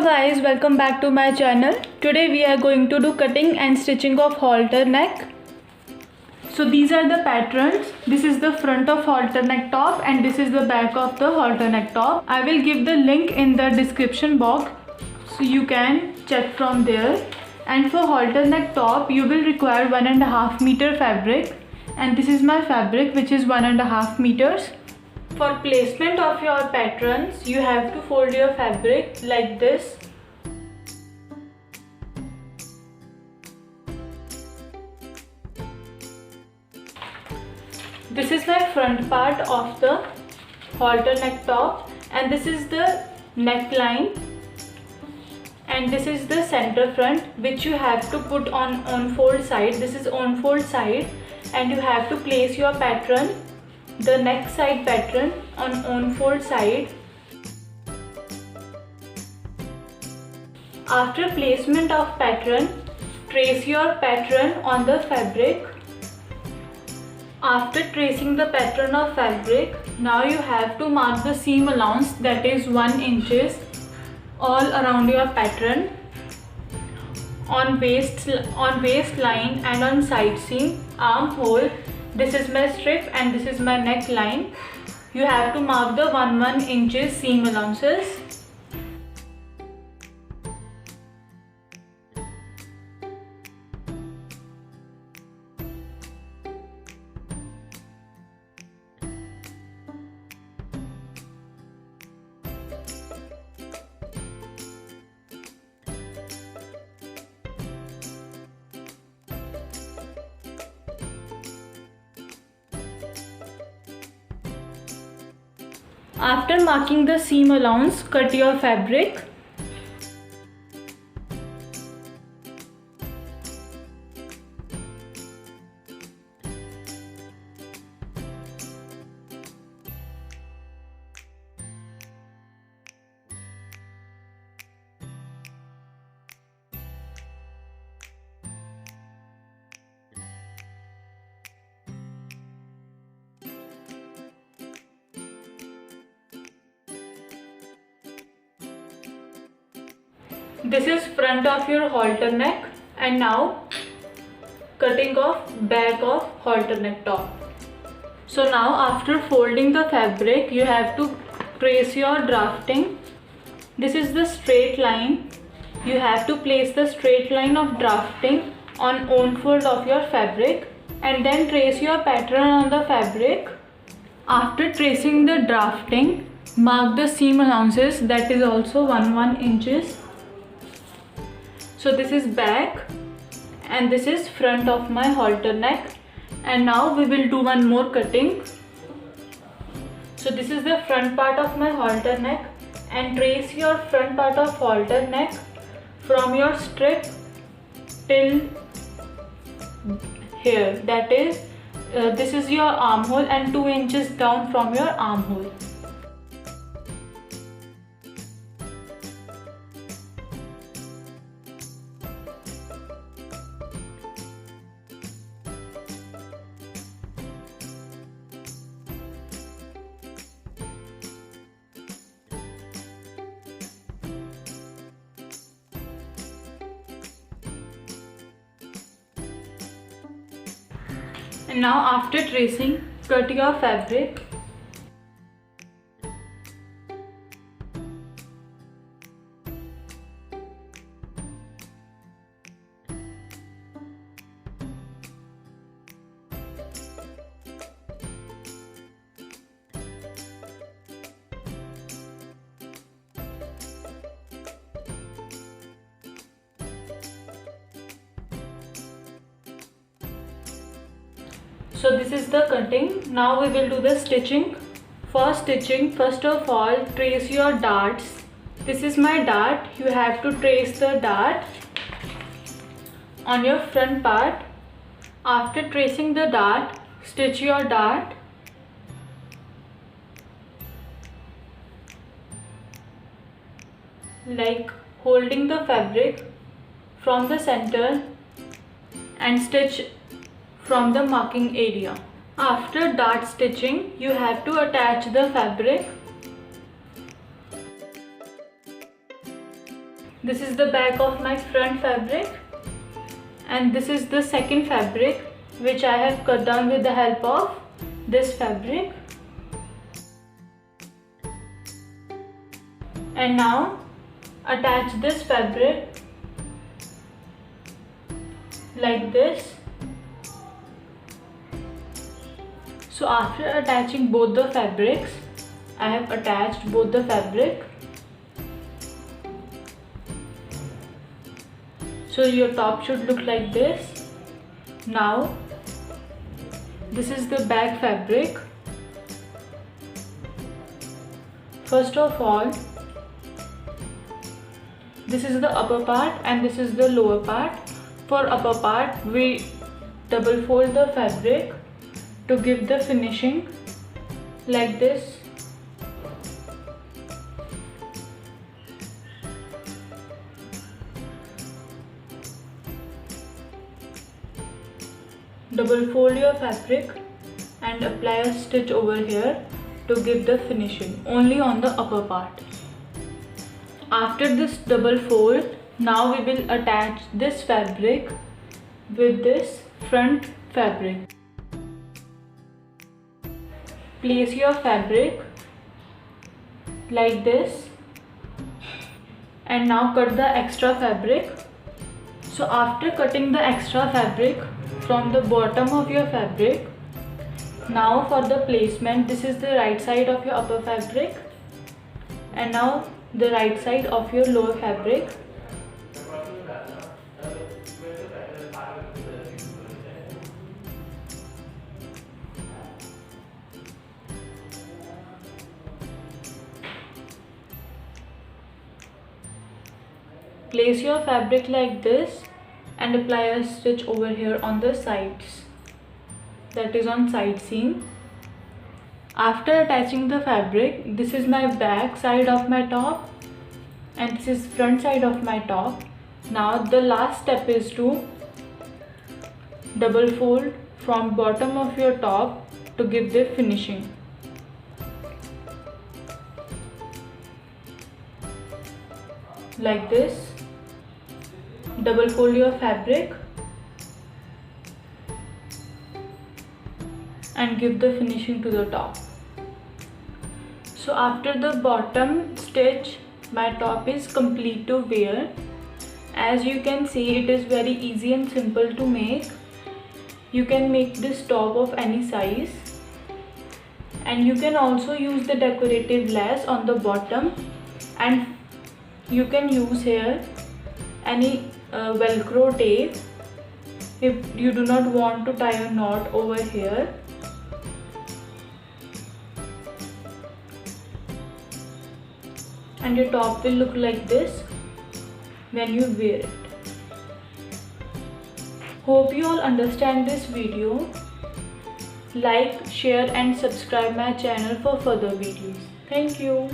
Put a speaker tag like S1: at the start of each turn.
S1: Hello guys, welcome back to my channel. Today we are going to do cutting and stitching of halter neck. So these are the patterns. This is the front of halter neck top and this is the back of the halter neck top. I will give the link in the description box so you can check from there. And for halter neck top you will require 1.5 meter fabric, and this is my fabric which is 1.5 meters. For placement of your patterns, you have to fold your fabric like this. This is my front part of the halter neck top, and this is the neckline, and this is the center front which you have to put on fold side. This is on fold side, and you have to place your pattern, the neck side pattern, on fold side. After placement of pattern, trace your pattern on the fabric. After tracing the pattern of fabric, now you have to mark the seam allowance, that is 1 inches all around your pattern, on waistline and on side seam, armhole. This is my strip and this is my neckline. You have to mark the 1 inches seam allowances. After marking the seam allowance, cut your fabric. This is front of your halter neck, and now cutting of back of halter neck top. So now after folding the fabric, you have to trace your drafting. This is the straight line. You have to place the straight line of drafting on fold of your fabric, and then trace your pattern on the fabric. After tracing the drafting, mark the seam allowances, that is also 1 inches. So this is back and this is front of my halter neck, and now we will do one more cutting. So this is the front part of my halter neck, and trace your front part of halter neck from your strip till here, that is this is your armhole, and 2 inches down from your armhole. And now after tracing, cut your fabric. So this is the cutting. Now we will do the stitching. For stitching, first of all, trace your darts. This is my dart. You have to trace the dart on your front part. After tracing the dart, stitch your dart. Like holding the fabric from the center and stitch from the marking area. After dart stitching, you have to attach the fabric. This is the back of my front fabric, and this is the second fabric which I have cut down with the help of this fabric. And now attach this fabric like this. So after attaching both the fabrics, I have attached both the fabric. So your top should look like this. Now this is the back fabric. First of all, this is the upper part and this is the lower part. For upper part, we double fold the fabric to give the finishing like this. Double fold your fabric and apply a stitch over here to give the finishing only on the upper part. After this double fold, now we will attach this fabric with this front fabric. Place your fabric like this and now cut the extra fabric. So after cutting the extra fabric from the bottom of your fabric, now for the placement, this is the right side of your upper fabric and now the right side of your lower fabric. Place your fabric like this and apply a stitch over here on the sides, that is on side seam. After attaching the fabric, this is my back side of my top and this is front side of my top. Now the last step is to double fold from bottom of your top to give the finishing. Like this. Double fold your fabric and give the finishing to the top. So after the bottom stitch, my top is complete to wear. As you can see, it is very easy and simple to make. You can make this top of any size, and you can also use the decorative lace on the bottom, and you can use here any velcro tape if you do not want to tie a knot over here. And your top will look like this when you wear it. Hope you all understand this video. Like, share and subscribe my channel for further videos. Thank you.